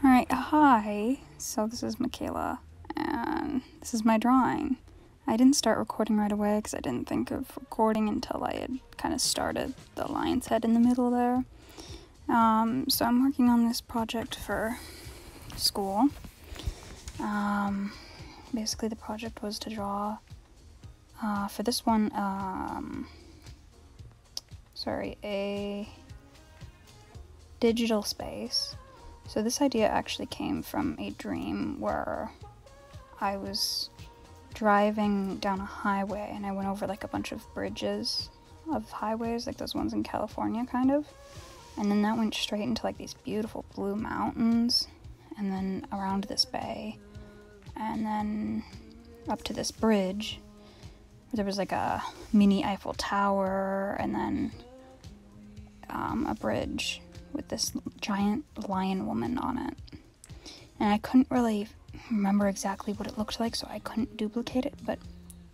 Alright, hi. So this is Michaela, and this is my drawing. I didn't start recording right away because I didn't think of recording until I had kind of started the lion's head in the middle there. So I'm working on this project for school. Basically the project was to draw, for this one, a digital space. So this idea actually came from a dream where I was driving down a highway and I went over like a bunch of bridges of highways, like those ones in California kind of. And then that went straight into like these beautiful blue mountains and then around this bay and then up to this bridge. There was like a mini Eiffel Tower and then a bridge with this giant lion woman on it. And I couldn't really remember exactly what it looked like, so I couldn't duplicate it, but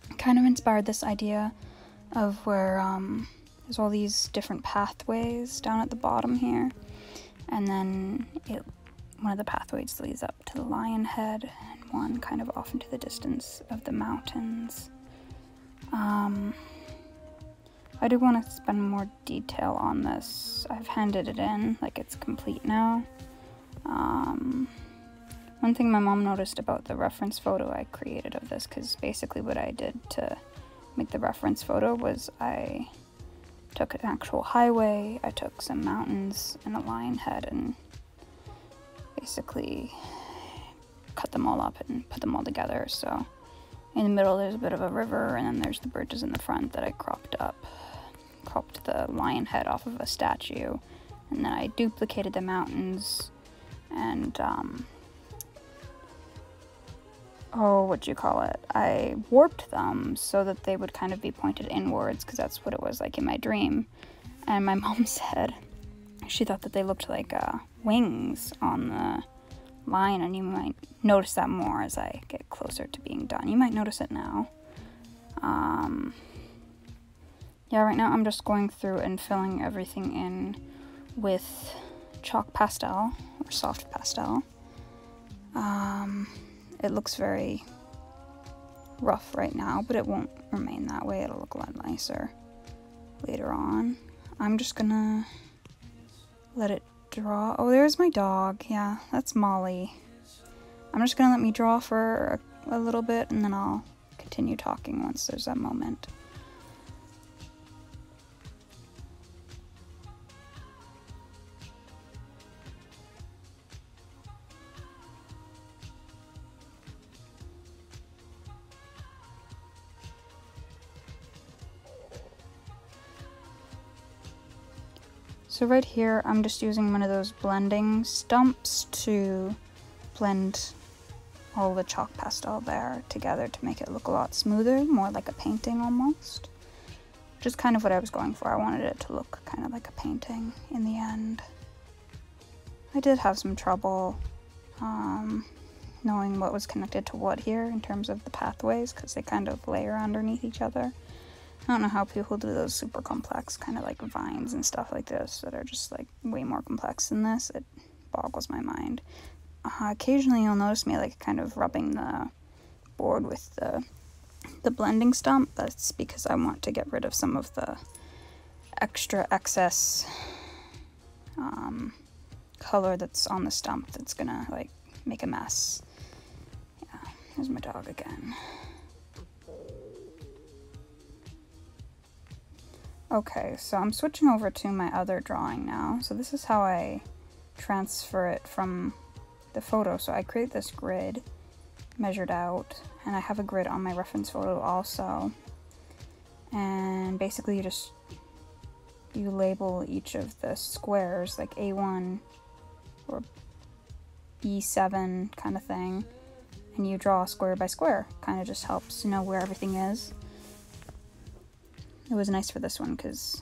it kind of inspired this idea of where there's all these different pathways down at the bottom here, and then one of the pathways leads up to the lion head, and one kind of off into the distance of the mountains. I do want to spend more detail on this. I've handed it in, like it's complete now. One thing my mom noticed about the reference photo I created of this, because basically what I did to make the reference photo was I took an actual highway, I took some mountains and a lion head and basically cut them all up and put them all together. So in the middle there's a bit of a river, and then there's the bridges in the front that I cropped the lion head off of a statue, and then I duplicated the mountains and I warped them so that they would kind of be pointed inwards, because that's what it was like in my dream. And my mom said she thought that they looked like wings on the lion, and you might notice that more as I get closer to being done. You might notice it now. Yeah, right now I'm just going through and filling everything in with chalk pastel, or soft pastel. It looks very rough right now, but it won't remain that way. It'll look a lot nicer later on. I'm just gonna let it draw. Oh, there's my dog. Yeah, that's Molly. I'm just gonna let me draw for a little bit, and then I'll continue talking once there's a moment. So right here, I'm just using one of those blending stumps to blend all the chalk pastel there together to make it look a lot smoother, more like a painting almost. Just kind of what I was going for. I wanted it to look kind of like a painting in the end. I did have some trouble knowing what was connected to what here in terms of the pathways, because they kind of layer underneath each other. I don't know how people do those super complex kind of like vines and stuff like this that are just like way more complex than this. It boggles my mind. Occasionally you'll notice me like kind of rubbing the board with the blending stump. That's because I want to get rid of some of the excess color that's on the stump that's gonna like make a mess. Yeah, there's my dog again. Okay, so I'm switching over to my other drawing now. So this is how I transfer it from the photo. So I create this grid measured out, and I have a grid on my reference photo also. And basically you label each of the squares, like A1 or B7 kind of thing, and you draw square by square. Kind of just helps know where everything is. It was nice for this one because,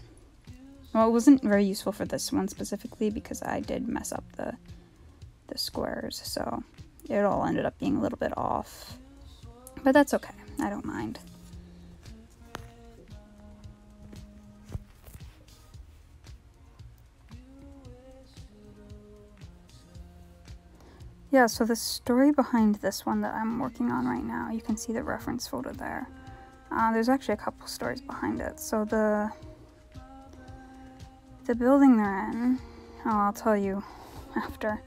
well, it wasn't very useful for this one specifically because I did mess up the squares, so it all ended up being a little bit off. But that's okay, I don't mind. Yeah, so the story behind this one that I'm working on right now, you can see the reference photo there. There's actually a couple stories behind it. So the building they're in, I'll tell you after,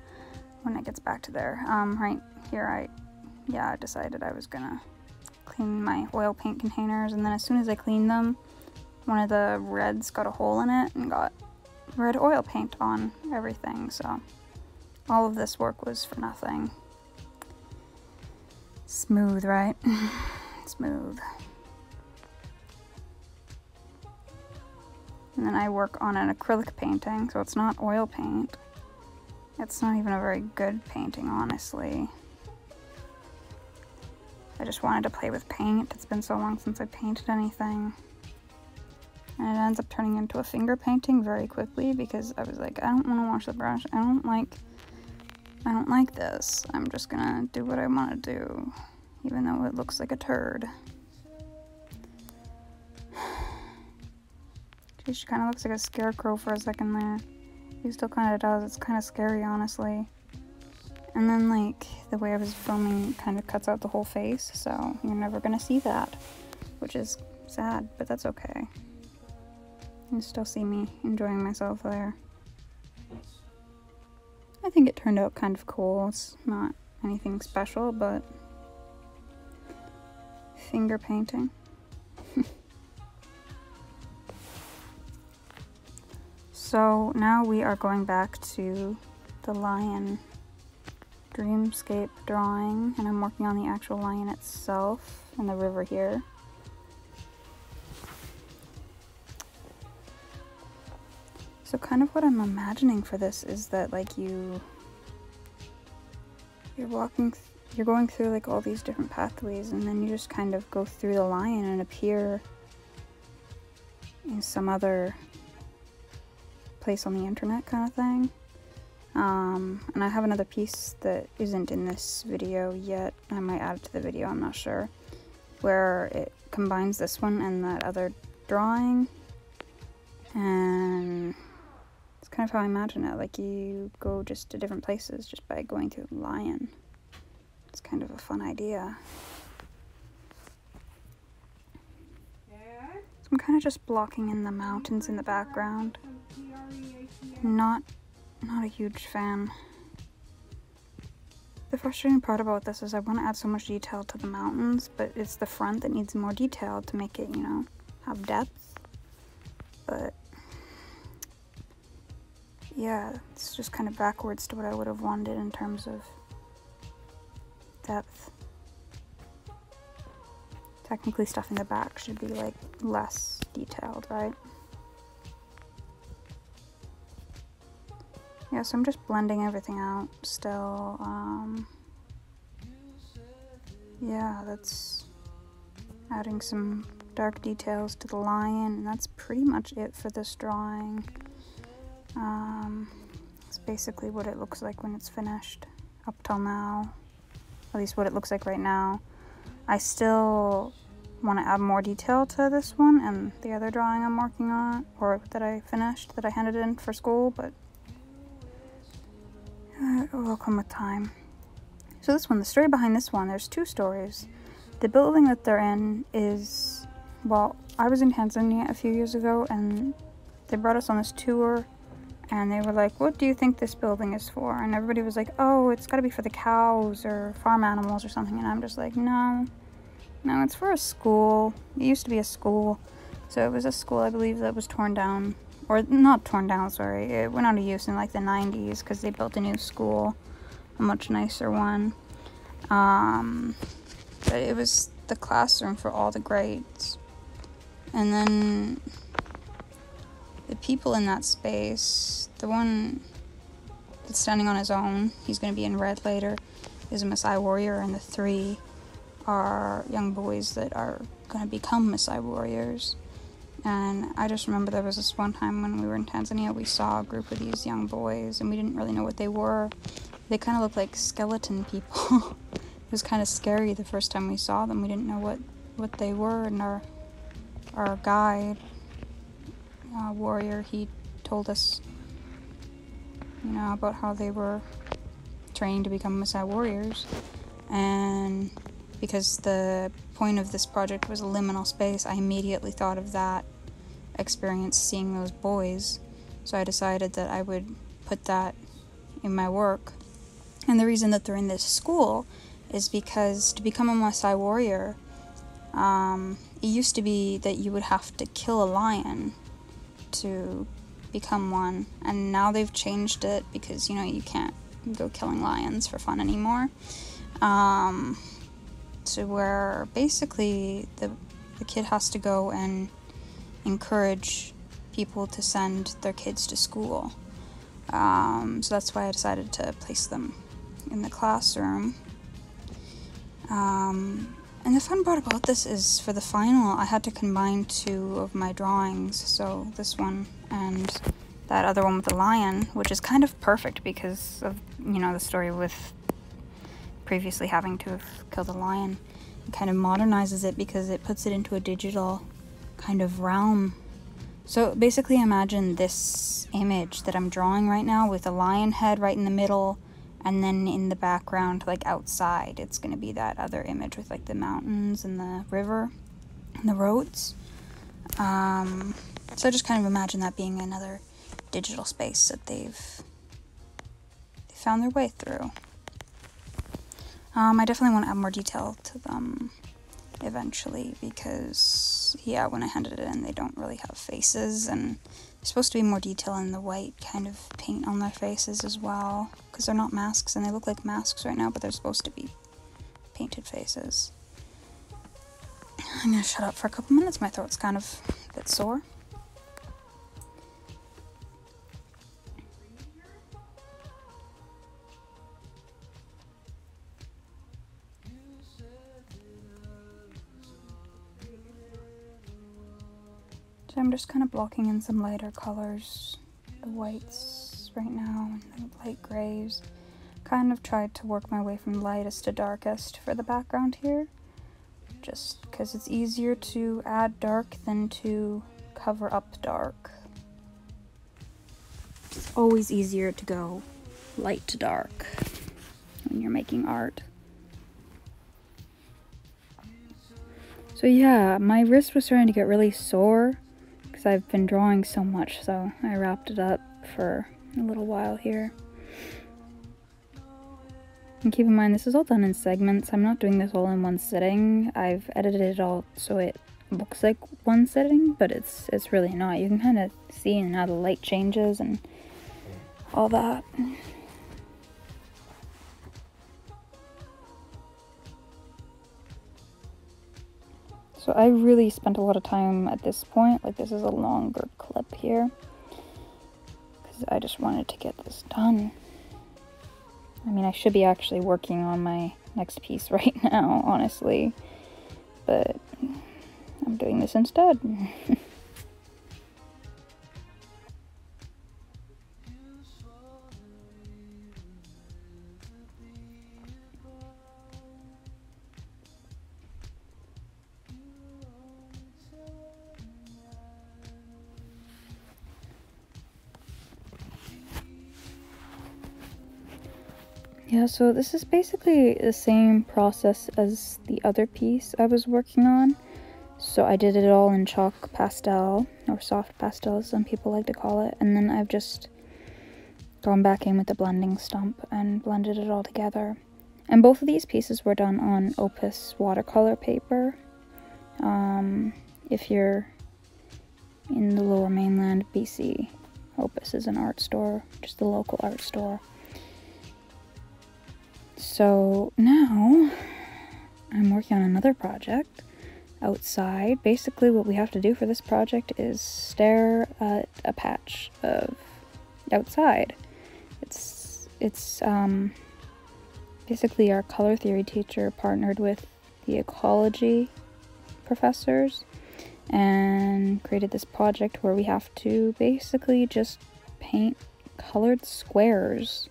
when it gets back to there. Right here, I decided I was gonna clean my oil paint containers, and then as soon as I cleaned them, one of the reds got a hole in it and got red oil paint on everything, so all of this work was for nothing. Smooth, right? Smooth. And then I work on an acrylic painting, so it's not oil paint. It's not even a very good painting, honestly. I just wanted to play with paint. It's been so long since I painted anything. And it ends up turning into a finger painting very quickly because I was like, I don't want to wash the brush. I don't like this. I'm just gonna do what I want to do, even though it looks like a turd. Geez, she kind of looks like a scarecrow for a second there. He still kind of does. It's kind of scary, honestly. And then, like, the way I was filming kind of cuts out the whole face, so you're never gonna see that, which is sad, but that's okay. You can still see me enjoying myself there. I think it turned out kind of cool. It's not anything special, but finger painting. So now we are going back to the lion dreamscape drawing, and I'm working on the actual lion itself and the river here. So kind of what I'm imagining for this is that, like, you're going through like all these different pathways, and then you just kind of go through the lion and appear in some other place on the internet kind of thing. And I have another piece that isn't in this video yet. I might add it to the video, I'm not sure, where it combines this one and that other drawing, and it's kind of how I imagine it. Like, you go just to different places just by going through the lion. It's kind of a fun idea. So I'm kind of just blocking in the mountains in the background. Not a huge fan. The frustrating part about this is I want to add so much detail to the mountains, but it's the front that needs more detail to make it, you know, have depth. But yeah, it's just kind of backwards to what I would have wanted in terms of depth. Technically, stuff in the back should be like less detailed, right? Yeah, so I'm just blending everything out still. Yeah, that's adding some dark details to the lion, and that's pretty much it for this drawing. It's basically what it looks like when it's finished up till now, at least what it looks like right now. I still want to add more detail to this one and the other drawing I'm working on, or that I finished, that I handed in for school, but it will come with time. So this one, the story behind this one, there's two stories. The building that they're in is, well, I was in Tanzania a few years ago, and they brought us on this tour, and they were like, what do you think this building is for? And everybody was like, oh, it's got to be for the cows or farm animals or something. And I'm just like, no, it's for a school. It used to be a school. So it was a school, I believe, that was torn down. Or not torn down, sorry. It went out of use in like the 90s because they built a new school, a much nicer one. But it was the classroom for all the grades. And then the people in that space, the one that's standing on his own, he's going to be in red later, is a Maasai warrior, and the three are young boys that are going to become Maasai warriors. And I just remember there was this one time when we were in Tanzania, we saw a group of these young boys, and we didn't really know what they were. They kind of looked like skeleton people. It was kind of scary the first time we saw them. We didn't know what they were, and our guide, warrior, he told us, you know, about how they were training to become Maasai warriors. And because the point of this project was a liminal space, I immediately thought of that experience seeing those boys. So I decided that I would put that in my work. And the reason that they're in this school is because to become a Maasai warrior, it used to be that you would have to kill a lion to become one, and now they've changed it because, you know, you can't go killing lions for fun anymore. To where basically the kid has to go and encourage people to send their kids to school. So that's why I decided to place them in the classroom. And the fun part about this is for the final, I had to combine two of my drawings. So this one and that other one with the lion, which is kind of perfect because of, you know, the story with previously having to have killed a lion. It kind of modernizes it because it puts it into a digital kind of realm. So basically imagine this image that I'm drawing right now with a lion head right in the middle, and then in the background, like outside, it's going to be that other image with like the mountains and the river and the roads. So I just kind of imagine that being another digital space that they found their way through. I definitely want to add more detail to them eventually because, yeah, when I handed it in, they don't really have faces, and there's supposed to be more detail in the white kind of paint on their faces as well, because they're not masks, and they look like masks right now, but they're supposed to be painted faces. I'm gonna shut up for a couple minutes, my throat's kind of a bit sore. So I'm just kind of blocking in some lighter colors, the whites right now, and the light grays. Kind of tried to work my way from lightest to darkest for the background here, just because it's easier to add dark than to cover up dark. It's always easier to go light to dark when you're making art. So yeah, my wrist was starting to get really sore because I've been drawing so much, so I wrapped it up for a little while here. And keep in mind, this is all done in segments. I'm not doing this all in one sitting. I've edited it all so it looks like one sitting, but it's really not. You can kind of see how the light changes and all that. So I really spent a lot of time at this point. Like, this is a longer clip here because I just wanted to get this done. I mean, I should be actually working on my next piece right now, honestly, but I'm doing this instead. Yeah, so this is basically the same process as the other piece I was working on. So I did it all in chalk pastel, or soft pastel as some people like to call it, and then I've just gone back in with the blending stump and blended it all together. And both of these pieces were done on Opus watercolor paper. If you're in the Lower Mainland, BC, Opus is an art store, just a local art store. So now I'm working on another project outside. Basically what we have to do for this project is stare at a patch of outside. It's basically our color theory teacher partnered with the ecology professors and created this project where we have to basically just paint colored squares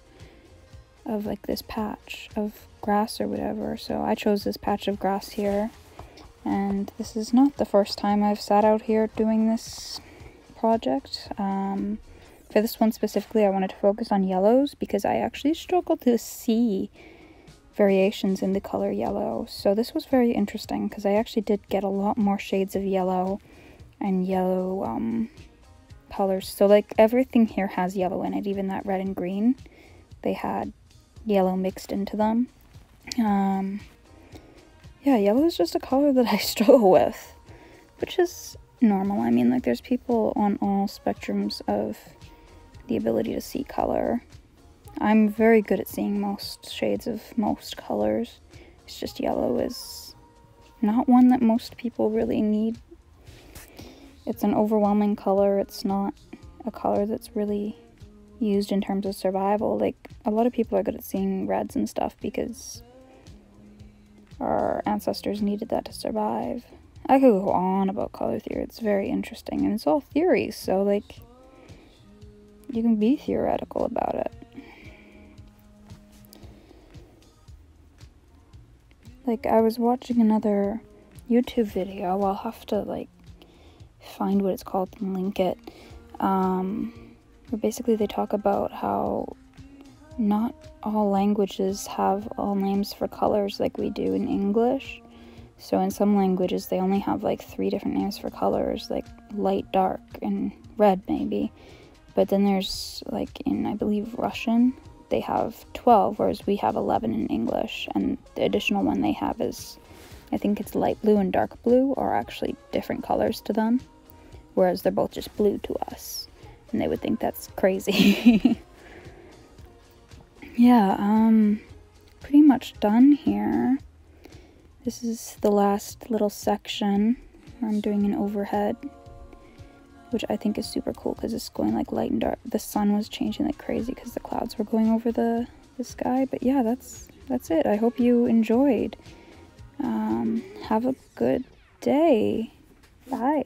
of like this patch of grass or whatever. So I chose this patch of grass here, and this is not the first time I've sat out here doing this project. For this one specifically, I wanted to focus on yellows because I actually struggle to see variations in the color yellow. So this was very interesting because I actually did get a lot more shades of yellow and yellow colors. So like everything here has yellow in it, even that red and green. They had yellow mixed into them. Yeah, yellow is just a color that I struggle with, which is normal. I mean, like, there's people on all spectrums of the ability to see color. I'm very good at seeing most shades of most colors. It's just yellow is not one that most people really need. It's an overwhelming color. It's not a color that's really used in terms of survival. Like, a lot of people are good at seeing reds and stuff because our ancestors needed that to survive. I could go on about color theory. It's very interesting, and it's all theories, so like you can be theoretical about it. Like, I was watching another YouTube video. I'll have to like find what it's called and link it. Where basically they talk about how not all languages have all names for colors like we do in English. So in some languages they only have like 3 different names for colors, like light, dark, and red maybe. But then there's like in, I believe, Russian, they have 12, whereas we have 11 in English. And the additional one they have is, I think it's light blue and dark blue are actually different colors to them, whereas they're both just blue to us. And they would think that's crazy. Yeah, pretty much done here. This is the last little section where I'm doing an overhead, which I think is super cool because it's going like light and dark. The sun was changing like crazy because the clouds were going over the sky. But yeah, that's it. I hope you enjoyed. Have a good day. Bye.